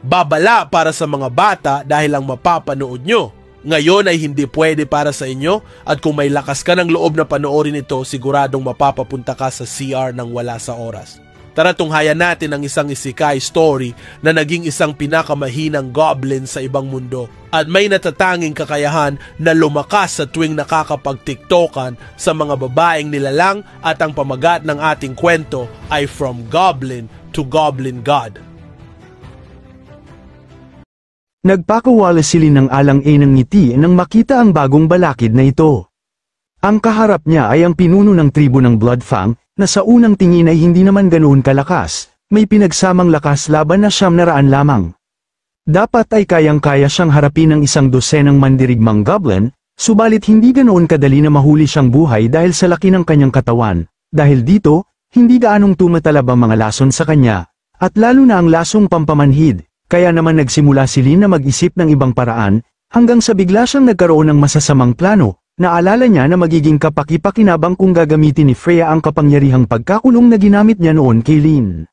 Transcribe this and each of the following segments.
Babala para sa mga bata dahil ang mapapanood nyo ngayon ay hindi pwede para sa inyo, at kung may lakas ka ng loob na panoorin ito, siguradong mapapapunta ka sa CR nang wala sa oras. Tara tunghayan natin ang isang isekai story na naging isang pinakamahinang goblin sa ibang mundo at may natatanging kakayahan na lumakas sa tuwing nakakapag-tiktokan sa mga babaeng nilalang, at ang pamagat ng ating kwento ay From Goblin to Goblin God. Nagpakawala sila ng alang-ay ng ngiti nang makita ang bagong balakid na ito. Ang kaharap niya ay ang pinuno ng tribo ng Bloodfang, na sa unang tingin ay hindi naman ganoon kalakas, may pinagsamang lakas laban na 900 lamang. Dapat ay kayang-kaya siyang harapin ng 100 mandirigmang goblin, subalit hindi ganoon kadali na mahuli siyang buhay dahil sa laki ng kanyang katawan. Dahil dito, hindi gaanong tumatalab ang mga lason sa kanya, at lalo na ang lasong pampamanhid. Kaya naman nagsimula si Lin na mag-isip ng ibang paraan, hanggang sa bigla siyang nagkaroon ng masasamang plano. Naalala niya na magiging kapaki-pakinabang kung gagamitin ni Freya ang kapangyarihang pagkakulong na ginamit niya noon kay Lin.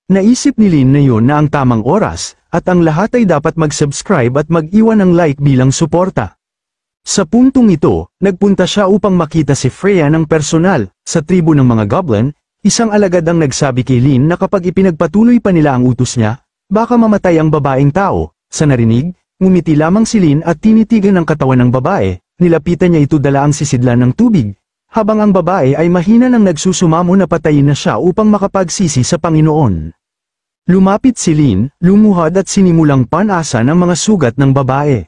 Naisip ni Lin na yun na ang tamang oras, at ang lahat ay dapat mag-subscribe at mag-iwan ng like bilang suporta. Sa puntong ito, nagpunta siya upang makita si Freya ng personal. Sa tribo ng mga goblin, isang alagad ang nagsabi kay Lin na kapag ipinagpatuloy pa nila ang utos niya, baka mamatay ang babaeng tao. Sa narinig, ngumiti lamang si Lin at tinitigan ang katawan ng babae. Nilapitan niya ito dala ang sisidlan ng tubig, habang ang babae ay mahina nang nagsusumamo na patayin na siya upang makapagsisi sa Panginoon. Lumapit si Lin, lumuhad at sinimulang panasa ng mga sugat ng babae.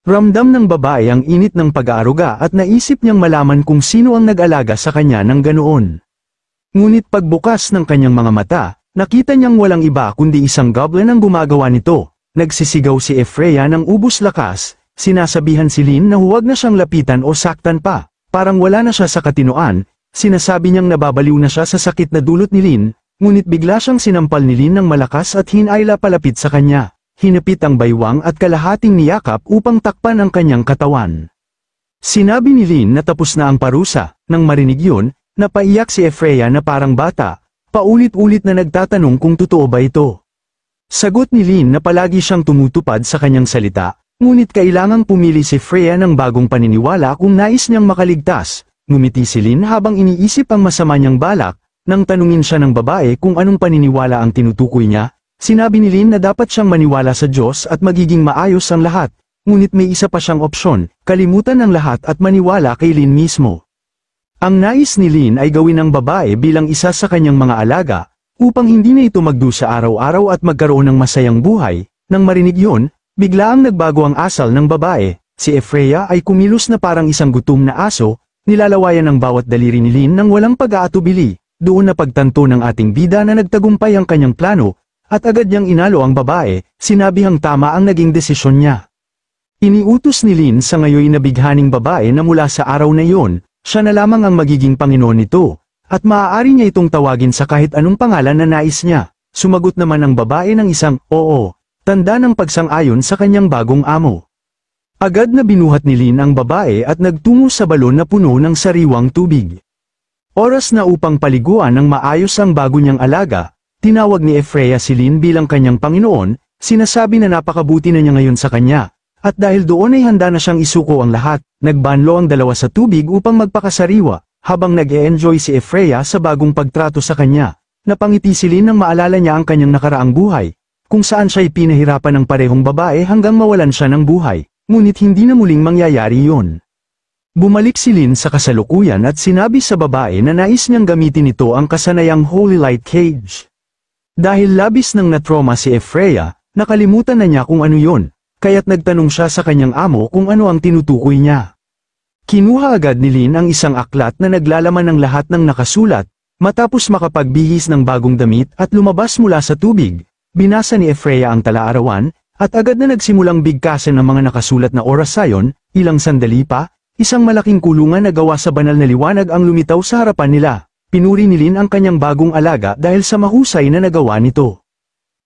Ramdam ng babae ang init ng pag-aaruga at naisip niyang malaman kung sino ang nag-alaga sa kanya ng ganoon. Ngunit pagbukas ng kanyang mga mata, nakita niyang walang iba kundi isang goblin ang gumagawa nito. Nagsisigaw si Freya ng ubos lakas, sinasabihan si Lin na huwag na siyang lapitan o saktan pa. Parang wala na siya sa katinoan, sinasabi niyang nababaliw na siya sa sakit na dulot ni Lin, ngunit bigla siyang sinampal ni Lin ng malakas at hinayla palapit sa kanya. Hinapit ang baywang at kalahating niyakap upang takpan ang kanyang katawan. Sinabi ni Lin na tapos na ang parusa. Nang marinig yun, napaiyak si Freya na parang bata, paulit-ulit na nagtatanong kung totoo ba ito. Sagot ni Lin na palagi siyang tumutupad sa kanyang salita, ngunit kailangang pumili si Freya ng bagong paniniwala kung nais niyang makaligtas. Ngumiti si Lin habang iniisip ang masama niyang balak. Nang tanungin siya ng babae kung anong paniniwala ang tinutukoy niya, sinabi ni Lin na dapat siyang maniwala sa Diyos at magiging maayos ang lahat. Ngunit may isa pa siyang opsyon, kalimutan ang lahat at maniwala kay Lin mismo. Ang nais ni Lin ay gawin ang babae bilang isa sa kanyang mga alaga, upang hindi na ito magdusa araw-araw at magkaroon ng masayang buhay. Nang marinig yun, bigla ang nagbago ang asal ng babae. Si Freya ay kumilos na parang isang gutom na aso, nilalawayan ang bawat daliri ni Lin nang walang pag-aatubili. Doon na pagtanto ng ating bida na nagtagumpay ang kanyang plano, at agad niyang inalo ang babae, sinabihang tama ang naging desisyon niya. Iniutos ni Lin sa ngayoy na bighaning babae na mula sa araw na iyon, siya na lamang ang magiging Panginoon nito, at maaari niya itong tawagin sa kahit anong pangalan na nais niya. Sumagot naman ang babae ng isang, oo, tanda ng pagsang-ayon sa kanyang bagong amo. Agad na binuhat ni Lin ang babae at nagtungo sa balon na puno ng sariwang tubig. Oras na upang paliguan ng maayos ang bago niyang alaga, tinawag ni Freya si Lin bilang kanyang Panginoon, sinasabi na napakabuti na niya ngayon sa kanya. At dahil doon ay handa na siyang isuko ang lahat, nagbanlo ang dalawa sa tubig upang magpakasariwa, habang nag-e-enjoy si Freya sa bagong pagtrato sa kanya. Napangiti si Lin nang maalala niya ang kanyang nakaraang buhay, kung saan siya'y pinahirapan ng parehong babae hanggang mawalan siya ng buhay, ngunit hindi na muling mangyayari yon. Bumalik si Lin sa kasalukuyan at sinabi sa babae na nais niyang gamitin ito ang kasanayang Holy Light Cage. Dahil labis nang natroma si Freya, nakalimutan na niya kung ano yon. Kaya't nagtanong siya sa kanyang amo kung ano ang tinutukoy niya. Kinuha agad ni Lin ang isang aklat na naglalaman ng lahat ng nakasulat, matapos makapagbihis ng bagong damit at lumabas mula sa tubig. Binasa ni Freya ang talaarawan, at agad na nagsimulang bigkasin ng mga nakasulat na orasayon. Ilang sandali pa, isang malaking kulungan na gawa sa banal na liwanag ang lumitaw sa harapan nila. Pinuri ni Lin ang kanyang bagong alaga dahil sa mahusay na nagawa nito.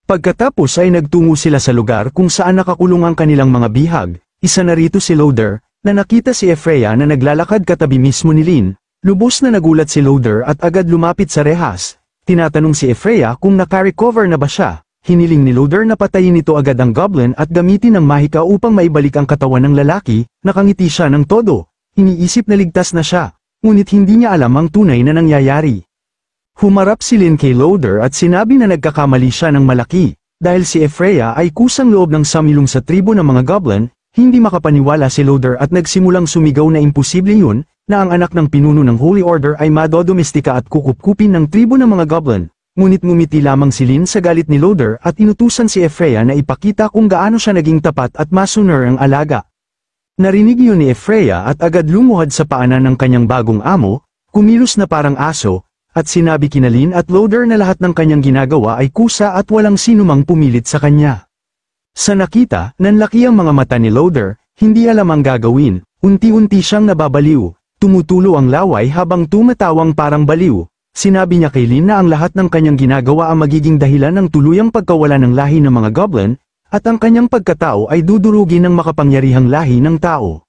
Pagkatapos ay nagtungo sila sa lugar kung saan nakakulong ang kanilang mga bihag. Isa na rito si Loader, na nakita si Freya na naglalakad katabi mismo ni Lin. Lubos na nagulat si Loader at agad lumapit sa rehas. Tinatanong si Freya kung naka-recover na ba siya. hiniling ni Loader na patayin nito agad ang goblin at gamitin ng mahika upang maibalik ang katawan ng lalaki. Nakangiti siya ng todo. Iniisip na ligtas na siya, ngunit hindi niya alam ang tunay na nangyayari. Humarap si Lin kay Loader at sinabi na nagkakamali siya ng malaki, dahil si Ephraia ay kusang loob ng samilong sa tribo ng mga goblin. Hindi makapaniwala si Loader at nagsimulang sumigaw na imposible yun, na ang anak ng pinuno ng Holy Order ay madodomestika at kukupkupin ng tribo ng mga goblin. Ngunit ngumiti lamang si Lin sa galit ni Loader at inutusan si Ephraia na ipakita kung gaano siya naging tapat at masuner ang alaga. Narinig yun ni Ephraia at agad lumuhad sa paanan ng kanyang bagong amo, kumilos na parang aso, at sinabi kina Lin at Loader na lahat ng kanyang ginagawa ay kusa at walang sinumang pumilit sa kanya. Sa nakita, nanlaki ang mga mata ni Loader, hindi alam ang gagawin, unti-unti siyang nababaliw, tumutulo ang laway habang tumatawang parang baliw. Sinabi niya kay Lin na ang lahat ng kanyang ginagawa ang magiging dahilan ng tuluyang pagkawala ng lahi ng mga goblin, at ang kanyang pagkatao ay dudurugin ng makapangyarihang lahi ng tao.